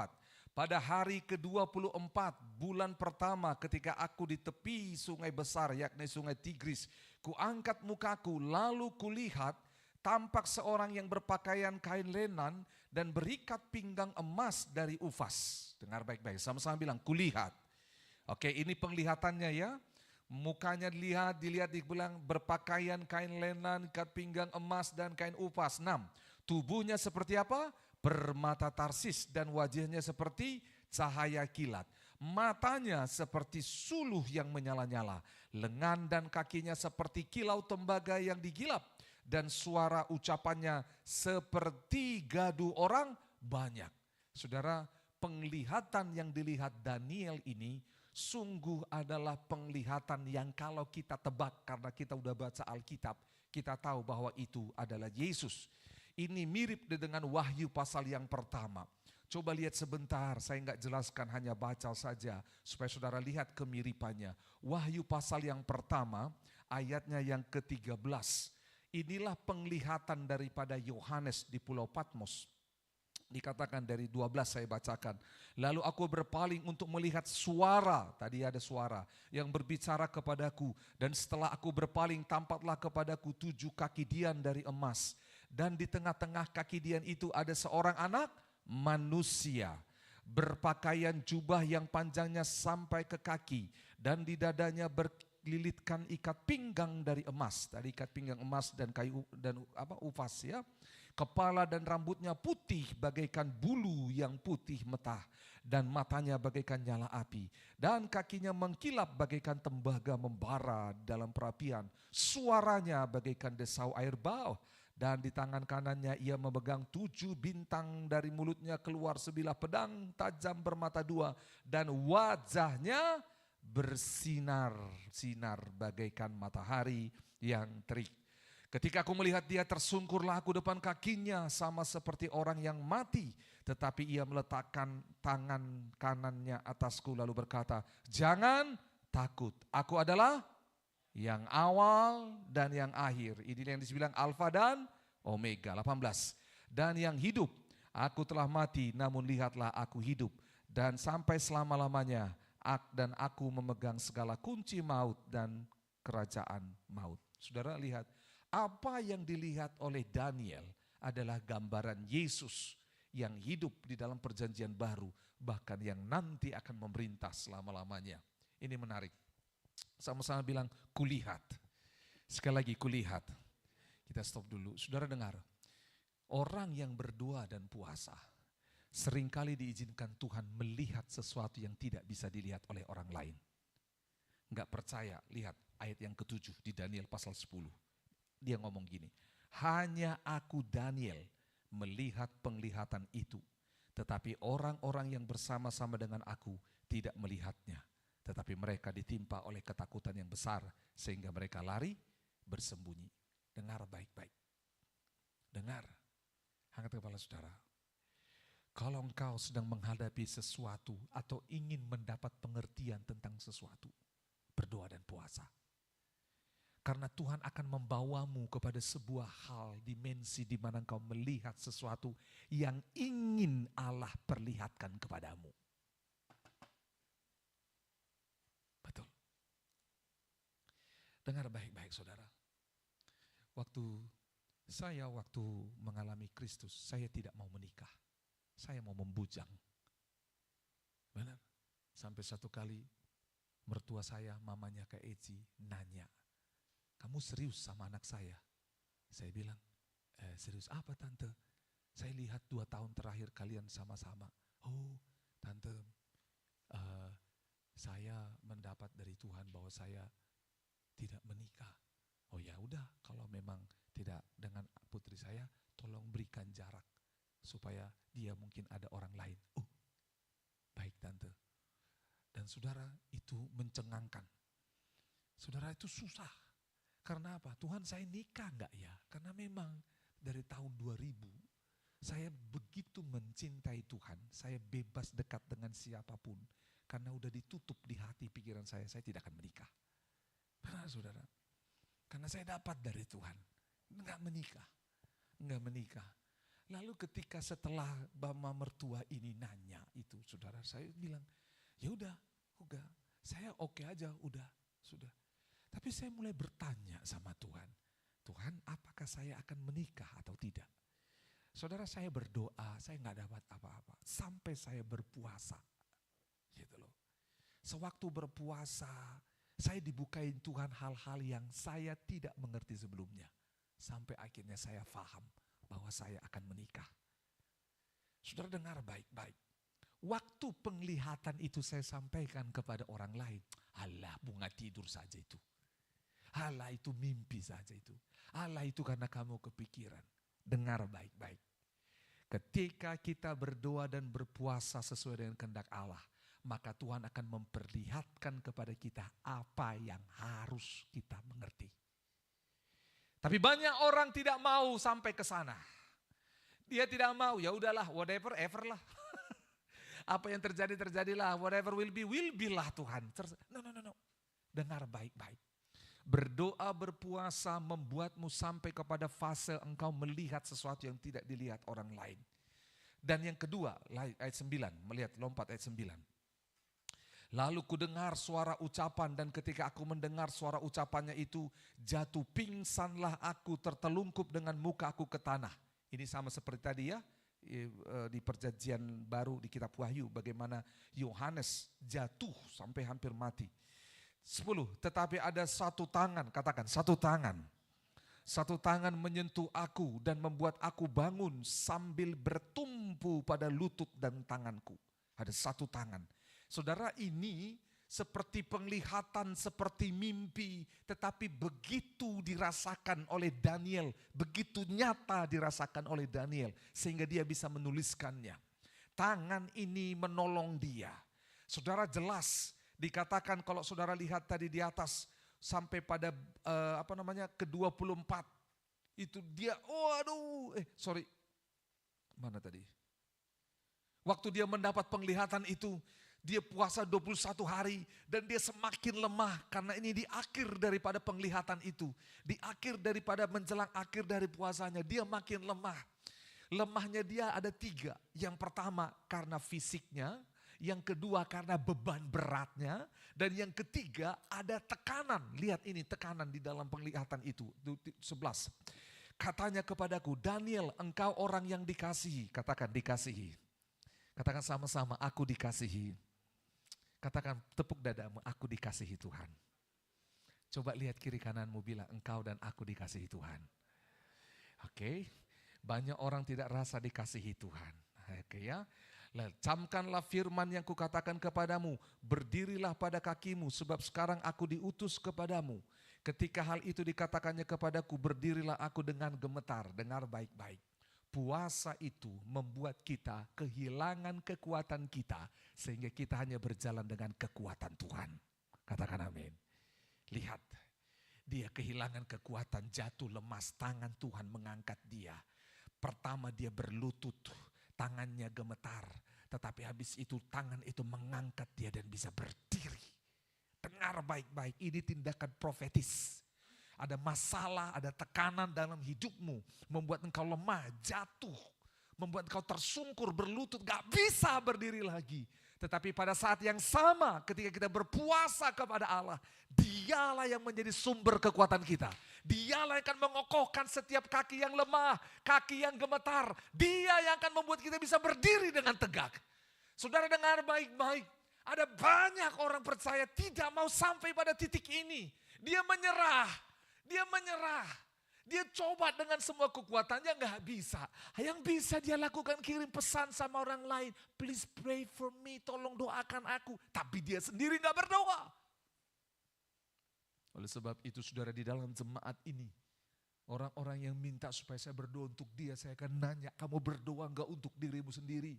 Pada hari ke-24 bulan pertama ketika aku di tepi sungai besar yakni sungai Tigris, kuangkat mukaku lalu kulihat tampak seorang yang berpakaian kain lenan dan berikat pinggang emas dari Ufas. Dengar baik-baik, sama-sama bilang kulihat. Oke, ini penglihatannya ya. Mukanya dilihat dibilang berpakaian kain lenan, ikat pinggang emas dan kain Ufas. 6. Tubuhnya seperti apa? Bermata Tarsis dan wajahnya seperti cahaya kilat. Matanya seperti suluh yang menyala-nyala. Lengan dan kakinya seperti kilau tembaga yang digilap. Dan suara ucapannya seperti gaduh orang banyak. Saudara, penglihatan yang dilihat Daniel ini sungguh adalah penglihatan yang kalau kita tebak karena kita udah baca Alkitab, kita tahu bahwa itu adalah Yesus. Ini mirip dengan Wahyu pasal yang pertama. Coba lihat sebentar, saya nggak jelaskan, hanya baca saja supaya saudara lihat kemiripannya. Wahyu pasal yang pertama, ayatnya yang ke-13. Inilah penglihatan daripada Yohanes di Pulau Patmos. Dikatakan dari 12 saya bacakan. Lalu aku berpaling untuk melihat suara, tadi ada suara yang berbicara kepadaku. Dan setelah aku berpaling tampaklah kepadaku 7 kaki dian dari emas. Dan di tengah-tengah kaki dian itu ada seorang anak manusia. Berpakaian jubah yang panjangnya sampai ke kaki. Dan di dadanya berlilitkan ikat pinggang dari emas. Tadi ikat pinggang emas dan kayu dan ufas ya. Kepala dan rambutnya putih bagaikan bulu yang putih metah. Dan matanya bagaikan nyala api. Dan kakinya mengkilap bagaikan tembaga membara dalam perapian. Suaranya bagaikan desau air bah. Dan di tangan kanannya ia memegang 7 bintang, dari mulutnya keluar sebilah pedang tajam bermata 2. Dan wajahnya bersinar-sinar bagaikan matahari yang terik. Ketika aku melihat dia, tersungkurlah aku depan kakinya sama seperti orang yang mati. Tetapi ia meletakkan tangan kanannya atasku lalu berkata, jangan takut, aku adalah yang awal dan yang akhir. Ini yang dibilang Alfa dan Omega. 18. Dan yang hidup, aku telah mati namun lihatlah aku hidup. Dan sampai selama-lamanya dan aku memegang segala kunci maut dan kerajaan maut. Saudara lihat, apa yang dilihat oleh Daniel adalah gambaran Yesus yang hidup di dalam perjanjian baru, bahkan yang nanti akan memerintah selama-lamanya. Ini menarik. Sama-sama bilang kulihat. Sekali lagi kulihat. Kita stop dulu. Saudara dengar, orang yang berdoa dan puasa seringkali diizinkan Tuhan melihat sesuatu yang tidak bisa dilihat oleh orang lain. Enggak percaya, lihat ayat yang ke-7 di Daniel pasal 10. Dia ngomong gini, hanya aku Daniel melihat penglihatan itu, tetapi orang-orang yang bersama-sama dengan aku tidak melihatnya. Tetapi mereka ditimpa oleh ketakutan yang besar sehingga mereka lari bersembunyi. Dengar baik-baik. Dengar, angkat kepala saudara. Kalau engkau sedang menghadapi sesuatu atau ingin mendapat pengertian tentang sesuatu, berdoa dan puasa. Karena Tuhan akan membawamu kepada sebuah hal, dimensi di mana engkau melihat sesuatu yang ingin Allah perlihatkan kepadamu. Betul. Dengar baik-baik saudara. Waktu mengalami Kristus, saya tidak mau menikah. Saya mau membujang. Benar? Sampai satu kali mertua saya, mamanya Kak Eci, nanya, kamu serius sama anak saya? Saya bilang, serius apa tante? Saya lihat 2 tahun terakhir kalian sama-sama. Oh tante, saya mendapat dari Tuhan bahwa saya tidak menikah. Oh ya udah, kalau memang tidak dengan putri saya, tolong berikan jarak supaya dia mungkin ada orang lain. Oh, baik tante. Dan saudara, itu mencengangkan. Saudara, itu susah. Karena apa? Tuhan, saya nikah enggak ya? Karena memang dari tahun 2000 saya begitu mencintai Tuhan, saya bebas dekat dengan siapapun. Karena udah ditutup di hati pikiran saya tidak akan menikah. Benar saudara? Karena saya dapat dari Tuhan, enggak menikah. Lalu ketika setelah mama mertua ini nanya itu, saudara, saya bilang, ya udah, saya oke aja, sudah. Tapi saya mulai bertanya sama Tuhan, Tuhan, apakah saya akan menikah atau tidak? Saudara, saya berdoa, saya nggak dapat apa-apa, sampai saya berpuasa, gitu loh. Sewaktu berpuasa, saya dibukain Tuhan hal-hal yang saya tidak mengerti sebelumnya. Sampai akhirnya saya paham bahwa saya akan menikah. Saudara dengar baik-baik. Waktu penglihatan itu saya sampaikan kepada orang lain. Alah, bunga tidur saja itu. Alah, itu mimpi saja itu. Alah, itu karena kamu kepikiran. Dengar baik-baik. Ketika kita berdoa dan berpuasa sesuai dengan kehendak Allah, maka Tuhan akan memperlihatkan kepada kita apa yang harus kita mengerti. Tapi banyak orang tidak mau sampai ke sana. Dia tidak mau, ya udahlah, whatever ever lah. Apa yang terjadi, terjadilah. Whatever will be lah Tuhan. No. Dengar baik-baik. Berdoa, berpuasa membuatmu sampai kepada fase engkau melihat sesuatu yang tidak dilihat orang lain. Dan yang kedua, ayat 9, melihat lompat ayat 9. Lalu ku dengar suara ucapan dan ketika aku mendengar suara ucapannya itu, jatuh pingsanlah aku tertelungkup dengan muka aku ke tanah. Ini sama seperti tadi ya, di perjanjian baru di kitab Wahyu, bagaimana Yohanes jatuh sampai hampir mati. 10, tetapi ada satu tangan, katakan satu tangan. Satu tangan menyentuh aku dan membuat aku bangun sambil bertumpu pada lutut dan tanganku. Ada satu tangan. Saudara, ini seperti penglihatan, seperti mimpi, tetapi begitu dirasakan oleh Daniel, begitu nyata dirasakan oleh Daniel, sehingga dia bisa menuliskannya. Tangan ini menolong dia. Saudara, jelas dikatakan kalau saudara lihat tadi di atas sampai pada ke-24 itu dia mana tadi? Waktu dia mendapat penglihatan itu, dia puasa 21 hari dan dia semakin lemah karena ini di akhir daripada penglihatan itu. Di akhir daripada menjelang akhir dari puasanya, dia makin lemah. Lemahnya dia ada 3. Yang pertama karena fisiknya, yang kedua karena beban beratnya, dan yang ketiga ada tekanan. Lihat ini tekanan di dalam penglihatan itu. 11. Katanya kepadaku, Daniel, engkau orang yang dikasihi. Katakan dikasihi. Katakan sama-sama, aku dikasihi. Katakan tepuk dadamu, aku dikasihi Tuhan. Coba lihat kiri kananmu, bilang engkau dan aku dikasihi Tuhan. Oke, banyak orang tidak rasa dikasihi Tuhan. Oke ya. Camkanlah firman yang kukatakan kepadamu, berdirilah pada kakimu sebab sekarang aku diutus kepadamu. Ketika hal itu dikatakannya kepadaku, berdirilah aku dengan gemetar. Dengar baik-baik. Puasa itu membuat kita kehilangan kekuatan kita sehingga kita hanya berjalan dengan kekuatan Tuhan. Katakan amin. Lihat, dia kehilangan kekuatan, jatuh lemas, tangan Tuhan mengangkat dia. Pertama dia berlutut, tangannya gemetar, tetapi habis itu tangan itu mengangkat dia dan bisa berdiri. Dengar baik-baik, ini tindakan profetis. Ada masalah, ada tekanan dalam hidupmu, membuat engkau lemah, jatuh, membuat engkau tersungkur, berlutut, gak bisa berdiri lagi. Tetapi pada saat yang sama ketika kita berpuasa kepada Allah, dialah yang menjadi sumber kekuatan kita. Dialah yang akan mengokohkan setiap kaki yang lemah, kaki yang gemetar. Dia yang akan membuat kita bisa berdiri dengan tegak. Saudara dengar baik-baik, ada banyak orang percaya tidak mau sampai pada titik ini. Dia menyerah. Dia coba dengan semua kekuatannya gak bisa. Yang bisa dia lakukan kirim pesan sama orang lain. Please pray for me, tolong doakan aku. Tapi dia sendiri gak berdoa. Oleh sebab itu saudara di dalam jemaat ini, orang-orang yang minta supaya saya berdoa untuk dia, saya akan nanya, kamu berdoa gak untuk dirimu sendiri?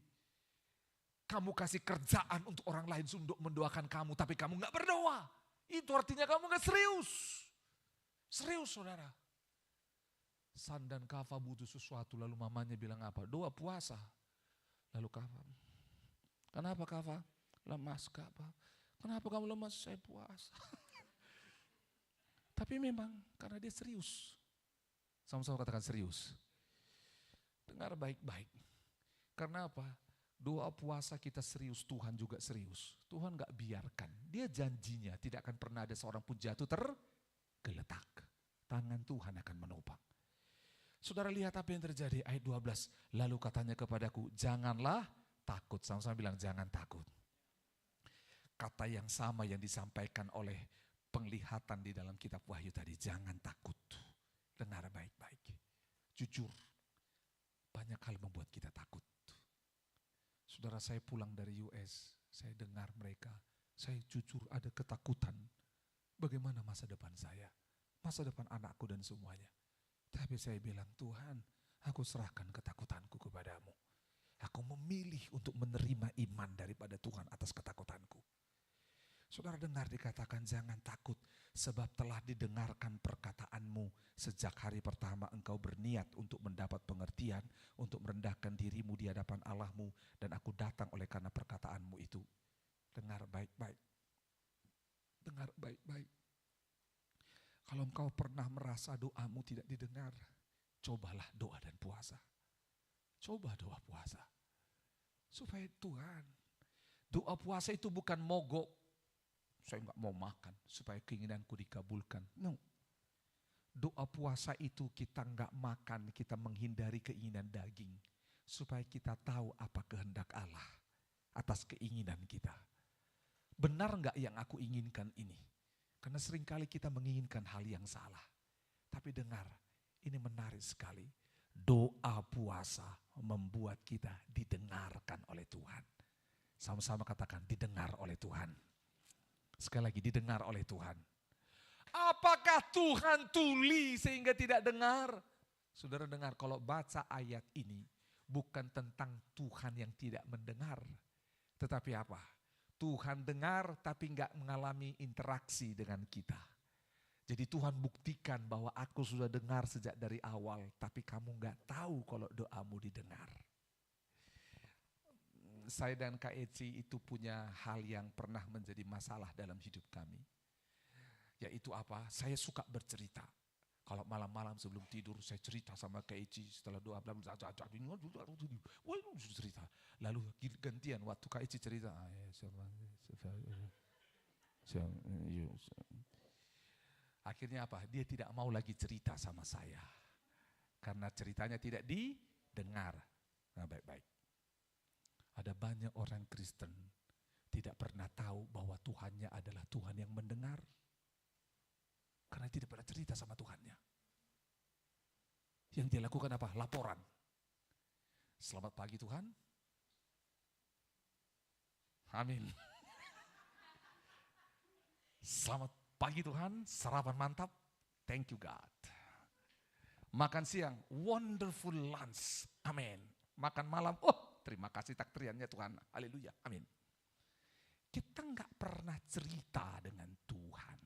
Kamu kasih kerjaan untuk orang lain untuk mendoakan kamu, tapi kamu gak berdoa. Itu artinya kamu gak serius. Serius saudara. San dan Kava butuh sesuatu, lalu mamanya bilang apa? Doa puasa. Lalu Kava, kenapa Kava? Lemas Kava. Kenapa kamu lemas? Saya puasa. Tapi memang karena dia serius. Sama-sama katakan serius. Dengar baik-baik. Karena apa? Doa puasa kita serius, Tuhan juga serius. Tuhan gak biarkan. Dia janjinya tidak akan pernah ada seorang pun jatuh tergeletak. Tangan Tuhan akan menopang. Saudara lihat apa yang terjadi ayat 12. Lalu katanya kepadaku, janganlah takut. Sama-sama bilang jangan takut. Kata yang sama yang disampaikan oleh penglihatan di dalam kitab Wahyu tadi. Jangan takut. Dengar baik-baik. Jujur, banyak hal membuat kita takut. Saudara, saya pulang dari US, saya dengar mereka, saya jujur ada ketakutan. Bagaimana masa depan saya, masa depan anakku dan semuanya. Tapi saya bilang, Tuhan, aku serahkan ketakutanku kepadamu. Aku memilih untuk menerima iman daripada Tuhan atas ketakutanku. Saudara dengar dikatakan jangan takut sebab telah didengarkan perkataanmu. Sejak hari pertama engkau berniat untuk mendapat pengertian, untuk merendahkan dirimu di hadapan Allahmu, dan aku datang oleh karena perkataanmu itu. Dengar baik-baik. Dengar baik-baik. Kalau engkau pernah merasa doamu tidak didengar, cobalah doa dan puasa. Coba doa puasa. Supaya Tuhan, doa puasa itu bukan mogok. Saya enggak mau makan supaya keinginanku dikabulkan. No. Doa puasa itu kita enggak makan, kita menghindari keinginan daging. Supaya kita tahu apa kehendak Allah atas keinginan kita. Benar enggak yang aku inginkan ini? Karena seringkali kita menginginkan hal yang salah. Tapi dengar, ini menarik sekali. Doa puasa membuat kita didengarkan oleh Tuhan. Sama-sama katakan, didengar oleh Tuhan. Sekali lagi, didengar oleh Tuhan. Apakah Tuhan tuli sehingga tidak dengar? Saudara dengar, kalau baca ayat ini bukan tentang Tuhan yang tidak mendengar. Tetapi apa? Tuhan dengar tapi enggak mengalami interaksi dengan kita. Jadi Tuhan buktikan bahwa aku sudah dengar sejak dari awal, tapi kamu enggak tahu kalau doamu didengar. Saya dan Kak Eci itu punya hal yang pernah menjadi masalah dalam hidup kami. Yaitu apa? Saya suka bercerita. Kalau malam-malam sebelum tidur saya cerita sama Kak Eci, setelah doa cerita. Lalu gantian waktu Kak Eci cerita. Akhirnya apa? Dia tidak mau lagi cerita sama saya. Karena ceritanya tidak didengar. Nah, baik-baik. Ada banyak orang Kristen tidak pernah tahu bahwa Tuhannya adalah Tuhan yang mendengar. Karena tidak pernah cerita sama Tuhannya. Yang dia lakukan apa? Laporan. Selamat pagi Tuhan. Amin. Selamat pagi Tuhan, sarapan mantap. Thank you God. Makan siang, wonderful lunch. Amin. Makan malam, terima kasih takdirnya Tuhan. Haleluya. Amin. Kita enggak pernah cerita dengan Tuhan.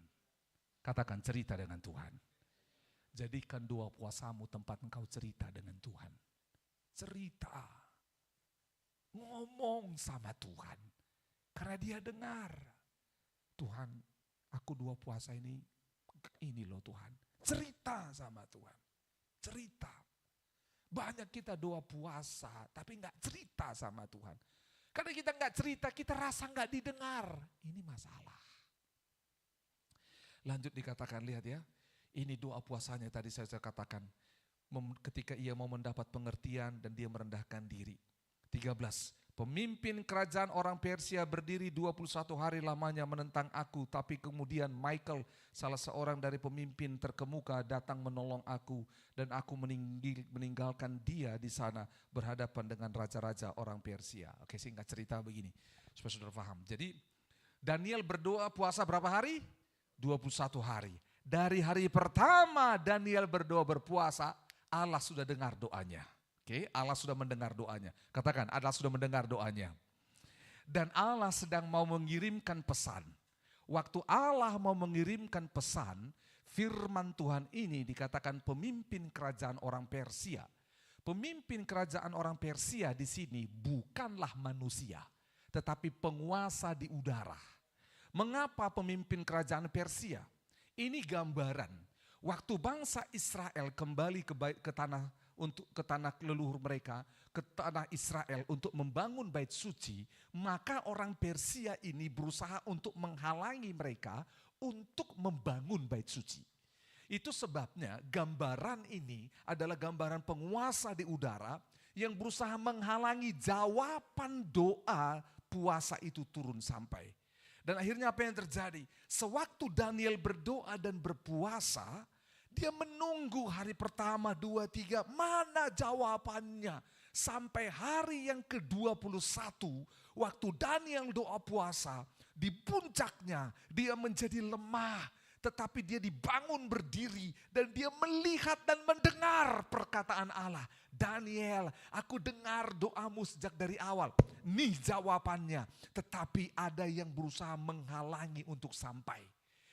Katakan cerita dengan Tuhan. Jadikan doa puasamu tempat engkau cerita dengan Tuhan. Cerita. Ngomong sama Tuhan. Karena dia dengar. Tuhan, aku doa puasa ini loh Tuhan. Cerita sama Tuhan. Cerita. Banyak kita doa puasa tapi enggak cerita sama Tuhan. Karena kita enggak cerita, kita rasa enggak didengar. Ini masalah. Lanjut dikatakan, lihat ya. Ini doa puasanya tadi saya katakan. Ketika ia mau mendapat pengertian dan dia merendahkan diri. 13. Pemimpin kerajaan orang Persia berdiri 21 hari lamanya menentang aku. Tapi kemudian Michael, salah seorang dari pemimpin terkemuka, datang menolong aku. Dan aku meninggalkan dia di sana berhadapan dengan raja-raja orang Persia. Oke, singkat cerita begini, supaya saudara paham. Jadi Daniel berdoa puasa berapa hari? 21 hari. Dari hari pertama Daniel berdoa berpuasa, Allah sudah dengar doanya. Oke, Allah sudah mendengar doanya. Katakan, Allah sudah mendengar doanya. Dan Allah sedang mau mengirimkan pesan. Waktu Allah mau mengirimkan pesan, firman Tuhan ini dikatakan pemimpin kerajaan orang Persia. Pemimpin kerajaan orang Persia di sini bukanlah manusia, tetapi penguasa di udara. Mengapa pemimpin kerajaan Persia? Ini gambaran waktu bangsa Israel kembali ke tanah leluhur mereka, ke tanah Israel untuk membangun bait suci, maka orang Persia ini berusaha untuk menghalangi mereka untuk membangun bait suci. Itu sebabnya gambaran ini adalah gambaran penguasa di udara yang berusaha menghalangi jawaban doa puasa itu turun sampai. Dan akhirnya apa yang terjadi? Sewaktu Daniel berdoa dan berpuasa, dia menunggu hari pertama, 2, 3, mana jawabannya. Sampai hari yang ke-21, waktu Daniel doa puasa, di puncaknya dia menjadi lemah. Tetapi dia dibangun berdiri dan dia melihat dan mendengar perkataan Allah. Daniel, aku dengar doamu sejak dari awal. Nih jawabannya. Tetapi ada yang berusaha menghalangi untuk sampai.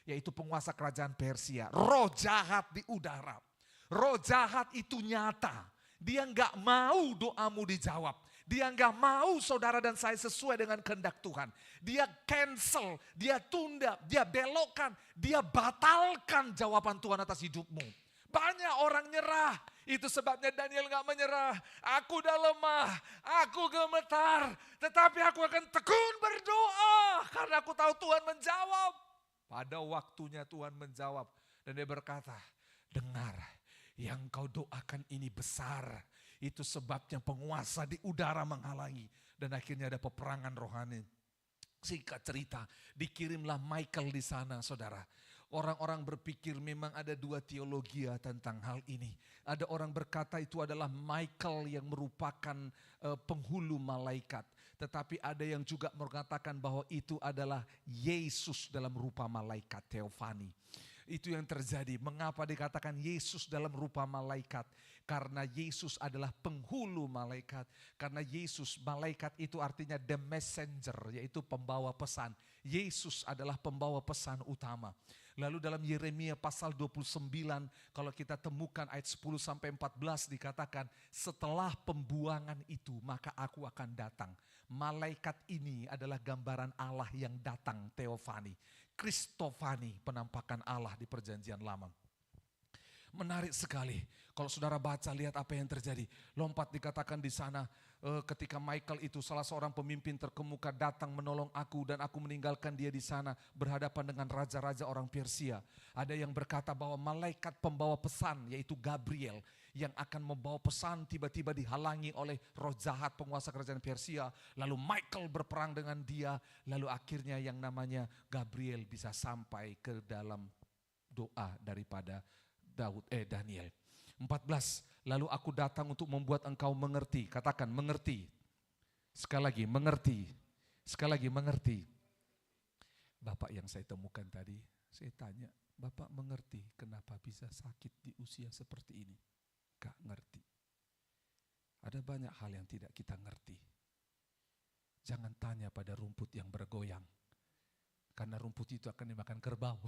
Yaitu penguasa kerajaan Persia. Roh jahat di udara. Roh jahat itu nyata. Dia nggak mau doamu dijawab. Dia nggak mau saudara dan saya sesuai dengan kehendak Tuhan. Dia cancel, dia tunda, dia belokkan, dia batalkan jawaban Tuhan atas hidupmu. Banyak orang nyerah. Itu sebabnya Daniel gak menyerah. Aku udah lemah, aku gemetar. Tetapi aku akan tekun berdoa. Karena aku tahu Tuhan menjawab. Pada waktunya Tuhan menjawab. Dan dia berkata, dengar, yang kau doakan ini besar. Itu sebabnya penguasa di udara menghalangi. Dan akhirnya ada peperangan rohani. Singkat cerita, dikirimlah Michael di sana, saudara. Orang-orang berpikir memang ada dua teologi tentang hal ini. Ada orang berkata itu adalah Michael yang merupakan penghulu malaikat. Tetapi ada yang juga mengatakan bahwa itu adalah Yesus dalam rupa malaikat, teofani. Itu yang terjadi. Mengapa dikatakan Yesus dalam rupa malaikat? Karena Yesus adalah penghulu malaikat. Karena Yesus, malaikat itu artinya the messenger, yaitu pembawa pesan. Yesus adalah pembawa pesan utama. Lalu dalam Yeremia pasal 29, kalau kita temukan ayat 10 sampai 14 dikatakan, setelah pembuangan itu maka aku akan datang. Malaikat ini adalah gambaran Allah yang datang, teofani. Kristofani, penampakan Allah di perjanjian lama. Menarik sekali. Kalau saudara baca, lihat apa yang terjadi. Lompat dikatakan di sana ketika Michael itu salah seorang pemimpin terkemuka datang menolong aku. Dan aku meninggalkan dia di sana berhadapan dengan raja-raja orang Persia. Ada yang berkata bahwa malaikat pembawa pesan yaitu Gabriel. Yang akan membawa pesan tiba-tiba dihalangi oleh roh jahat penguasa kerajaan Persia. Lalu Michael berperang dengan dia. Lalu akhirnya yang namanya Gabriel bisa sampai ke dalam doa daripada Daniel. 14, lalu aku datang untuk membuat engkau mengerti. Katakan mengerti. Sekali lagi mengerti. Sekali lagi mengerti. Bapak yang saya temukan tadi, saya tanya, Bapak mengerti kenapa bisa sakit di usia seperti ini? Gak ngerti. Ada banyak hal yang tidak kita ngerti. Jangan tanya pada rumput yang bergoyang. Karena rumput itu akan dimakan kerbau.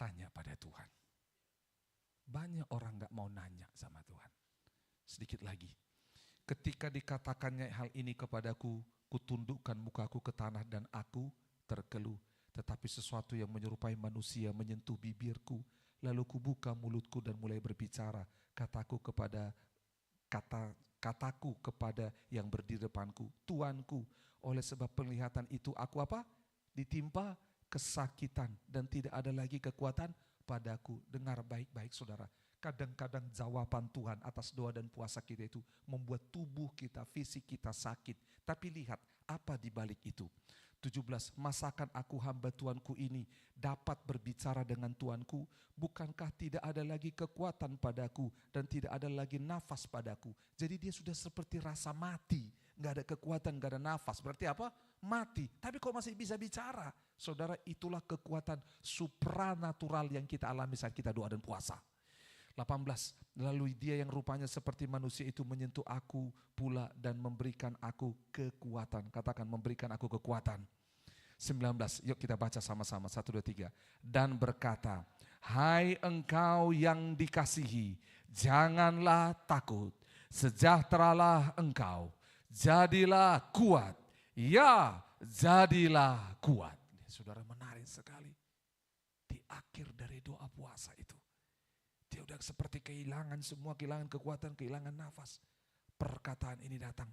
Tanya pada Tuhan. Banyak orang gak mau nanya sama Tuhan. Sedikit lagi. Ketika dikatakannya hal ini kepadaku, kutundukkan mukaku ke tanah dan aku terkeluh. Tetapi sesuatu yang menyerupai manusia menyentuh bibirku. Lalu kubuka mulutku dan mulai berbicara. Kataku kepada yang berdiri depanku. Tuanku, oleh sebab penglihatan itu aku apa? Ditimpa kesakitan dan tidak ada lagi kekuatan padaku. Dengar baik-baik saudara. Kadang-kadang jawaban Tuhan atas doa dan puasa kita itu membuat tubuh kita, fisik kita sakit. Tapi lihat apa di balik itu. 17, masakan aku hamba Tuanku ini dapat berbicara dengan Tuanku? Bukankah tidak ada lagi kekuatan padaku dan tidak ada lagi nafas padaku? Jadi dia sudah seperti rasa mati. Gak ada kekuatan, gak ada nafas. Berarti apa? Mati. Tapi kok masih bisa bicara? Saudara, itulah kekuatan supranatural yang kita alami saat kita doa dan puasa. 18, lalu dia yang rupanya seperti manusia itu menyentuh aku pula dan memberikan aku kekuatan. Katakan memberikan aku kekuatan. 19, yuk kita baca sama-sama. 1, 2, 3. Dan berkata, hai engkau yang dikasihi, janganlah takut, sejahteralah engkau, jadilah kuat, ya jadilah kuat. Saudara, menarik sekali. Di akhir dari doa puasa itu, dia udah seperti kehilangan semua, kehilangan kekuatan, kehilangan nafas. Perkataan ini datang.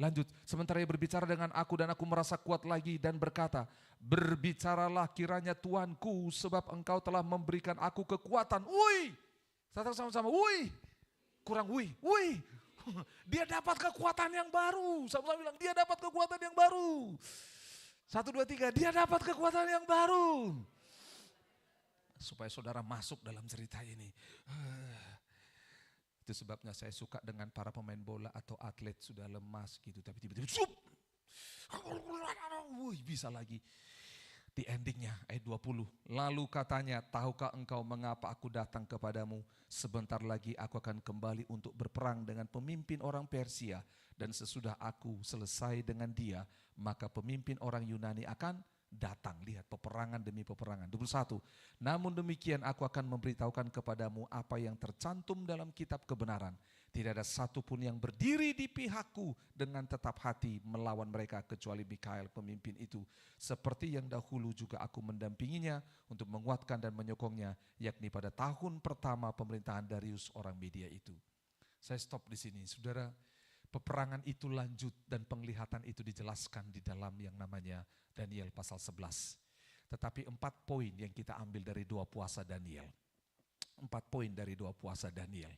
Lanjut, sementara ia berbicara dengan aku dan aku merasa kuat lagi dan berkata, berbicaralah kiranya Tuanku sebab engkau telah memberikan aku kekuatan. Wih, sama-sama, wih, kurang wih. Dia dapat kekuatan yang baru. Sama-sama bilang, dia dapat kekuatan yang baru. 1, 2, 3, dia dapat kekuatan yang baru. Supaya saudara masuk dalam cerita ini. Itu Itu sebabnya saya suka dengan para pemain bola atau atlet sudah lemas gitu, tapi tiba-tiba sup, wuih, bisa lagi. Di endingnya ayat 20. Lalu katanya, tahukah engkau mengapa aku datang kepadamu? Sebentar lagi aku akan kembali untuk berperang dengan pemimpin orang Persia. Dan sesudah aku selesai dengan dia, maka pemimpin orang Yunani akan datang. Lihat, peperangan demi peperangan. 21. Namun demikian aku akan memberitahukan kepadamu apa yang tercantum dalam kitab kebenaran. Tidak ada satupun yang berdiri di pihakku dengan tetap hati melawan mereka kecuali Mikhael pemimpin itu. Seperti yang dahulu juga aku mendampinginya untuk menguatkan dan menyokongnya, yakni pada tahun pertama pemerintahan Darius orang Media itu. Saya stop di sini, saudara. Peperangan itu lanjut dan penglihatan itu dijelaskan di dalam yang namanya Daniel pasal 11. Tetapi 4 poin yang kita ambil dari doa puasa Daniel. 4 poin dari doa puasa Daniel.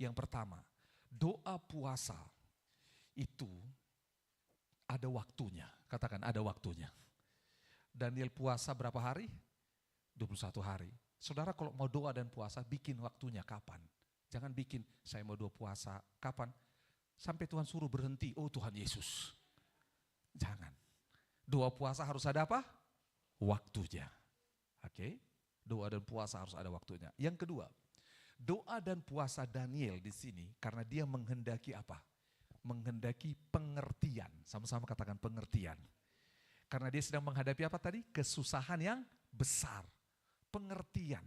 Yang pertama, doa puasa itu ada waktunya. Katakan ada waktunya. Daniel puasa berapa hari? 21 hari. Saudara kalau mau doa dan puasa, bikin waktunya kapan? Jangan bikin, saya mau doa puasa, kapan? Sampai Tuhan suruh berhenti, oh Tuhan Yesus. Jangan. Doa puasa harus ada apa? Waktunya. Oke? Doa dan puasa harus ada waktunya. Yang kedua, doa dan puasa Daniel di sini karena dia menghendaki apa? Menghendaki pengertian. Sama-sama katakan pengertian. Karena dia sedang menghadapi apa tadi? Kesusahan yang besar. Pengertian.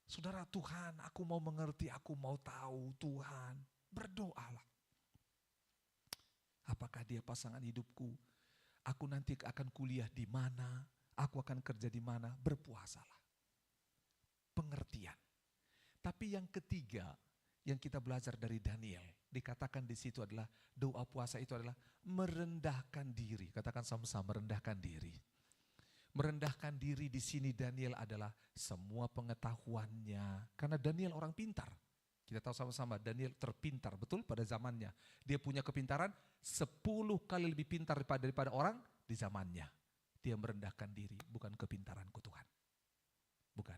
Saudara, Tuhan, aku mau mengerti, aku mau tahu, Tuhan. Berdoalah. Apakah dia pasangan hidupku? Aku nanti akan kuliah di mana? Aku akan kerja di mana? Berpuasalah. Pengertian. Tapi yang ketiga yang kita belajar dari Daniel, dikatakan di situ adalah doa puasa itu adalah merendahkan diri. Katakan sama-sama, merendahkan diri. Merendahkan diri di sini Daniel adalah semua pengetahuannya. Karena Daniel orang pintar. Kita tahu sama-sama Daniel terpintar, betul pada zamannya. Dia punya kepintaran 10 kali lebih pintar daripada orang di zamannya. Dia merendahkan diri, bukan kepintaranku Tuhan. Bukan.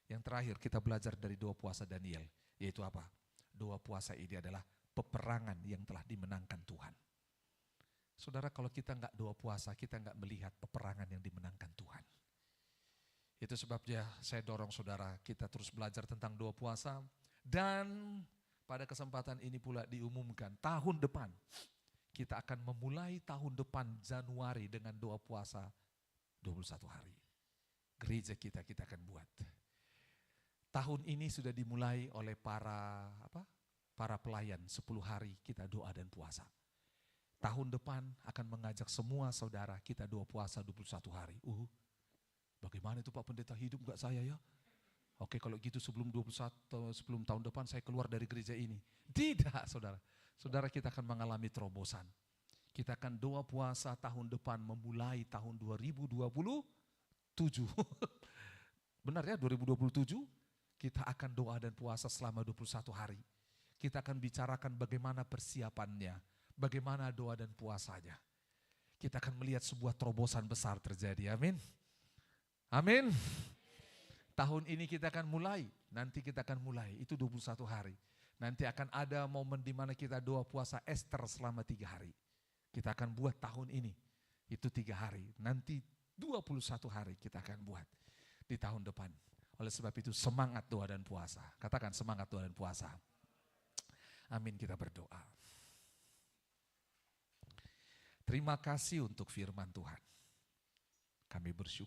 Yang terakhir kita belajar dari doa puasa Daniel, yaitu apa? Doa puasa ini adalah peperangan yang telah dimenangkan Tuhan. Saudara, kalau kita enggak doa puasa, kita enggak melihat peperangan yang dimenangkan Tuhan. Itu sebabnya saya dorong saudara, kita terus belajar tentang doa puasa. Dan pada kesempatan ini pula diumumkan tahun depan kita akan memulai tahun depan Januari dengan doa puasa 21 hari. Gereja kita akan buat. Tahun ini sudah dimulai oleh para pelayan 10 hari kita doa dan puasa. Tahun depan akan mengajak semua saudara kita doa puasa 21 hari. Bagaimana itu Pak Pendeta, hidup enggak saya ya? Oke, kalau gitu sebelum tahun depan saya keluar dari gereja ini. Tidak, saudara. Saudara, kita akan mengalami terobosan. Kita akan doa puasa tahun depan memulai tahun 2027. Benar ya, 2027 kita akan doa dan puasa selama 21 hari. Kita akan bicarakan bagaimana persiapannya, bagaimana doa dan puasanya. Kita akan melihat sebuah terobosan besar terjadi, amin. Amin. Tahun ini kita akan mulai, nanti kita akan mulai, itu 21 hari. Nanti akan ada momen di mana kita doa puasa Ester selama 3 hari. Kita akan buat tahun ini, itu 3 hari. Nanti 21 hari kita akan buat di tahun depan. Oleh sebab itu semangat doa dan puasa. Katakan semangat doa dan puasa. Amin, kita berdoa. Terima kasih untuk firman Tuhan. Kami bersyukur.